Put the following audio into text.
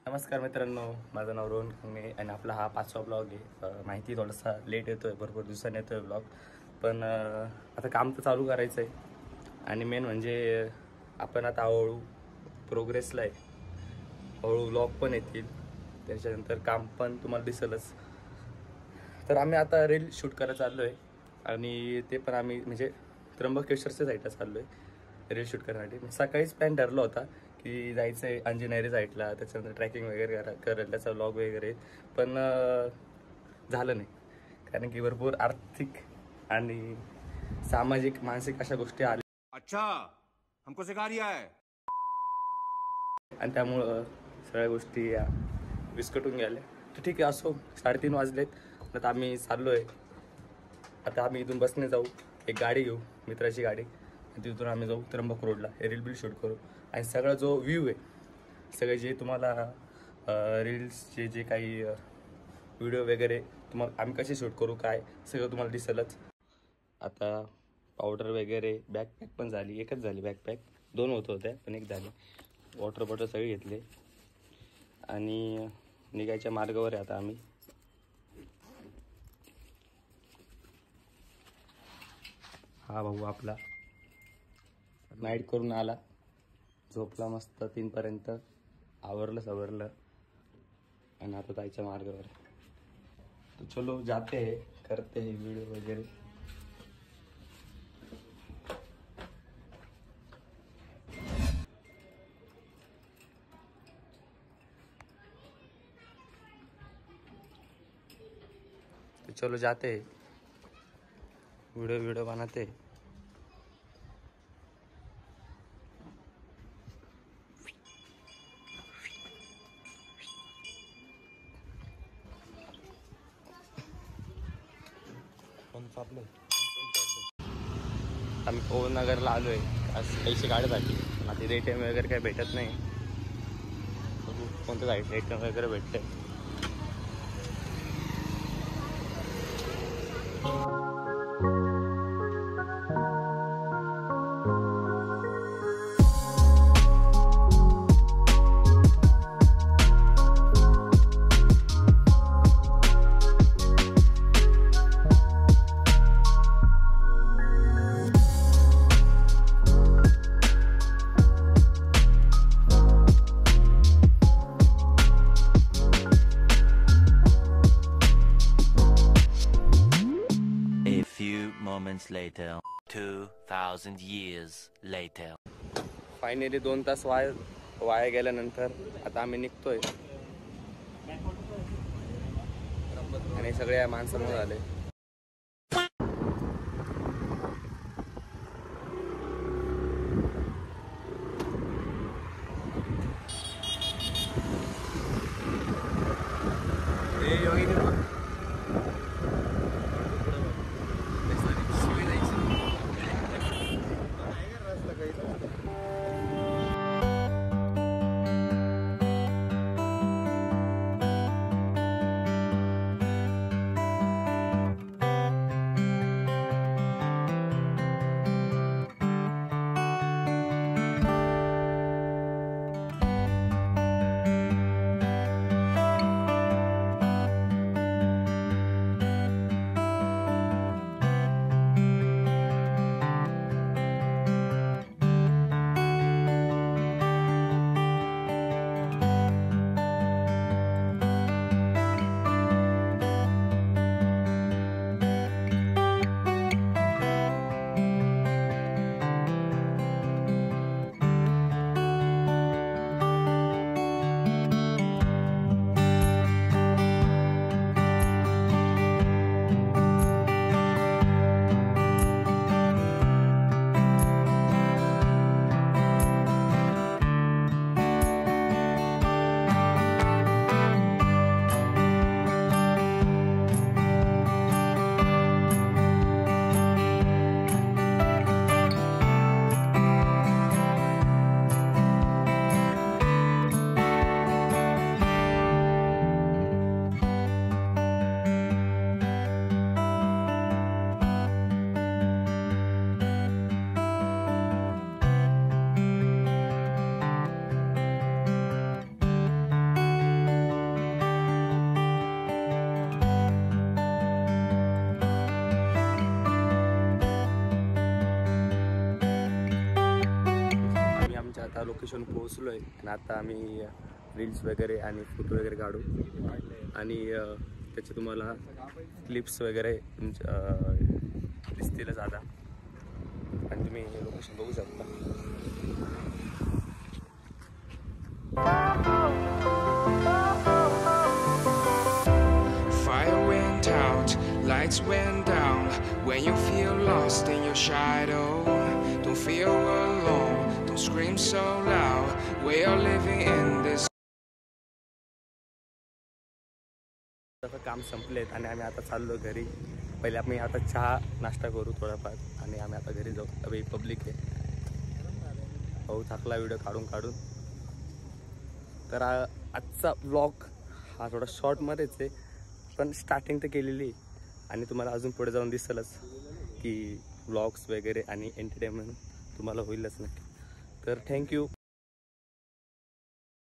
नमस्कार मित्रांनो, माझं नाव रोहन खंगणे आणि आपला हा 5वा ब्लॉग आहे. माहिती थोडासा लेट येतोय, भरपूर दिवसांनी येतोय ब्लॉग, पण आता काम तर चालू करायचं आहे आणि मेन म्हणजे आपण आता हळूहळू प्रोग्रेसला आहे. हळूहळू ब्लॉग पण येतील, त्याच्यानंतर काम पण तुम्हाला दिसेलच. तर आम्ही आता रील शूट करायला चाललो आहे आणि ते पण आम्ही म्हणजे त्र्यंबकेश्वरच्या साईडला चाललो आहे रील शूट करण्यासाठी. सकाळीच प्लॅन ठरला होता की जायचं आहे अंजनेरी साईडला, त्याच्यानंतर ट्रॅकिंग वगैरे करेल, त्याचा व्लॉग वगैरे, पण झालं नाही. कारण की भरपूर आर्थिक आणि सामाजिक मानसिक अशा गोष्टी आल्या. अच्छा, हमको सिखा रिया है. आणि त्यामुळं सगळ्या गोष्टी या विस्कटून गेल्या. तर ठीक आहे, असो. 3:30 वाजलेत. आता आम्ही चाललो आहे. आता आम्ही इथून बसने जाऊ, एक गाडी घेऊ, मित्राची गाडी, आणि तिथून आम्ही जाऊ त्र्यंबक रोडला, रील बिल शूट करू. आणि सगळा जो व्ह्यू आहे, सगळे जे तुम्हाला रील्सचे जे काही व्हिडिओ वगैरे तुम्हाला आम्ही कसे शूट करू, काय सगळं तुम्हाला दिसेलच. आता पावडर वगैरे, बॅकपॅक पण झाली, एकच झाली बॅकपॅक, 2 होत्या पण एक झाली. वॉटर बॉटल सगळे घेतले आणि निघायच्या मार्गावर आहे आता आम्ही. हा भाऊ आपला नाईट करून आला, झोपला मस्त 3 पर्यंत, आवरलं सवरलं आणि आता जायच्या मार्गावर. तो चलो जाते हैं, करते हैं व्हिडिओ वगैरे. तो चलो जाते हैं, वीडियो बनाते हैं. आम्ही पवननगरला आलो आहे आज पैसे काढायसाठी. आता इथे ATM वगैरे काही भेटत नाही. बघू कोणत्या साईडला ATM वगैरे भेटते. Moments later, 2000 years later. Finally 2 तास वाया गेल्यानंतर आता आम्ही निघतोय आणि सगळ्या माणसांवर आले. आमच्या आता लोकेशन पोहोचलो आहे आणि आता आम्ही रील्स वगैरे आणि फोटो वगैरे काढू आणि त्याचे तुम्हाला क्लिप्स वगैरे दिसतीलच आता आणि तुम्ही हे लोकेशन बघू शकता. Fire went out, lights went down. When you feel lost in your shadow, don't feel alone, don't scream so loud. We are living in this. आता काम संपलेत आणि आम्ही आता चाललो घरी. पहिले आम्ही आता चहा नाश्ता करू थोडाफार आणि आम्ही आता घरी जाऊ. अबे पब्लिक आहे, भाऊ थकला व्हिडिओ काढून काढून. तर आजचा व्लॉग हा थोडा शॉर्टमध्येच आहे, पण स्टार्टिंग तर केलेली आहे आणि तुम्हाला अजून पुढे जाऊन दिसेलच की व्लॉग्स वगैरे आणि एंटरटेनमेंट तुम्हाला होईलच नक्की. तर थँक्यू.